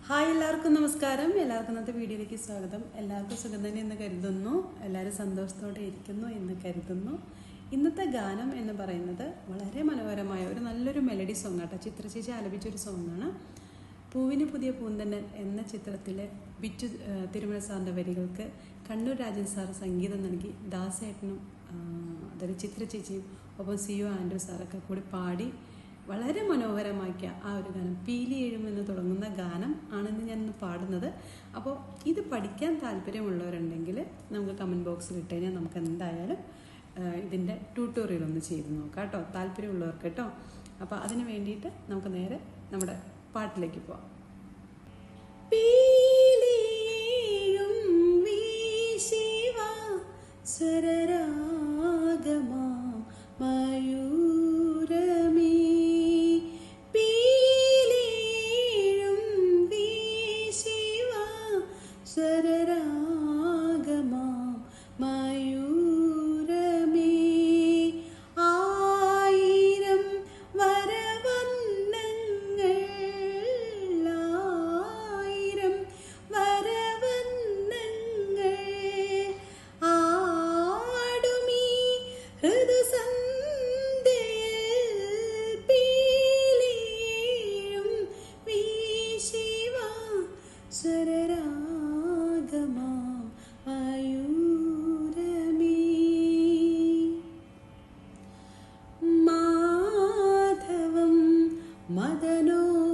Hi, എല്ലാവർക്കും നമസ്കാരം. എല്ലാവർക്കും ഇന്നത്തെ വീഡിയോയിലേക്ക് സ്വാഗതം. എല്ലാവർക്കും സുഖം തന്നെ എന്ന് കരുതുന്നു. എല്ലാവരും സന്തോഷത്തോടെ ഇരിക്കുന്നു എന്ന് കരുതുന്നു. ഇന്നത്തെ ഗാനം എന്ന് പറയുന്നത് വളരെ മനോഹരമായ ഒരു നല്ലൊരു മെലഡി സോങ് ആട്ടോ. ചിത്ര ചേച്ചി ആലപിച്ചൊരു സോങ്ങാണ്. പൂവിന് പുതിയ പൂന്തന്നൻ എന്ന ചിത്രത്തിലെ ബിറ്റു തിരുമല സാറിൻ്റെ വരികൾക്ക് കണ്ണൂർ രാജൻ സാർ സംഗീതം നൽകി ദാസേട്ടനും അതായത് ചിത്ര ചേച്ചിയും ഒപ്പം സിഒ ആൻഡ്രൂ സാറൊക്കെ കൂടി പാടി വളരെ മനോഹരമാക്കിയ ആ ഒരു ഗാനം പീലി എഴുമെന്ന് തുടങ്ങുന്ന ഗാനം ആണെന്ന് ഞാൻ പാടുന്നത്. അപ്പോൾ ഇത് പഠിക്കാൻ താല്പര്യമുള്ളവരുണ്ടെങ്കിൽ നമുക്ക് കമൻറ്റ് ബോക്സിൽ ഇട്ട് കഴിഞ്ഞാൽ നമുക്ക് എന്തായാലും ഇതിൻ്റെ ട്യൂട്ടോറിയൽ ഒന്ന് ചെയ്ത് നോക്കാം കേട്ടോ, താല്പര്യമുള്ളവർക്ക് കേട്ടോ. അപ്പോൾ അതിന് വേണ്ടിയിട്ട് നമുക്ക് നേരെ നമ്മുടെ പാട്ടിലേക്ക് പോവാം.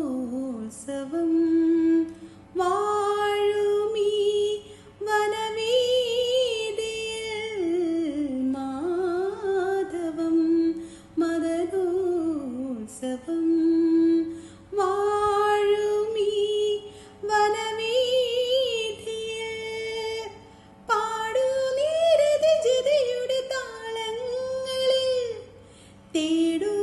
മദനോത്സവം വാഴുമീ വനവീതിയിൽ മാധവം മദനോത്സവം വാഴുമീ വനവീതിയിൽ പാടുനീരതി ജതയുടെ താളങ്ങളിൽ തേടൂ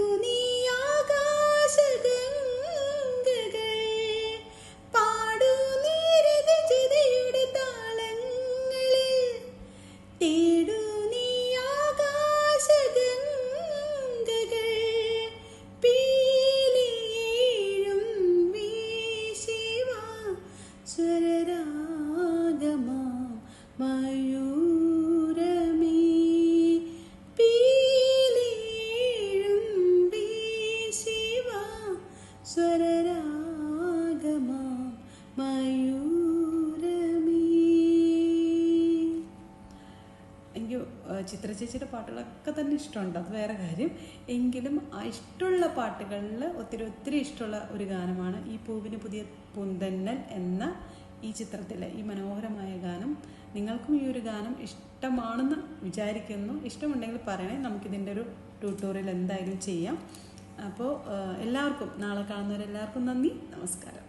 എനിക്ക് ചിത്ര ചേച്ചിയുടെ പാട്ടുകളൊക്കെ തന്നെ ഇഷ്ടമുണ്ട്, അത് വേറെ കാര്യം. എങ്കിലും ആ ഇഷ്ടമുള്ള പാട്ടുകളിൽ ഒത്തിരി ഇഷ്ടമുള്ള ഒരു ഗാനമാണ് ഈ പൂവിന് പുതിയ പൂന്തന്നൽ എന്ന ഈ ചിത്രത്തിലെ ഈ മനോഹരമായ ഗാനം. നിങ്ങൾക്കും ഈ ഒരു ഗാനം ഇഷ്ടമാണെന്ന് വിചാരിക്കുന്നു. ഇഷ്ടമുണ്ടെങ്കിൽ പറയണേ, നമുക്കിതിൻ്റെ ഒരു ട്യൂട്ടോറിയൽ എന്തായാലും ചെയ്യാം. അപ്പോൾ എല്ലാവർക്കും, നാളെ കാണുന്നവരെല്ലാവർക്കും നന്ദി, നമസ്കാരം.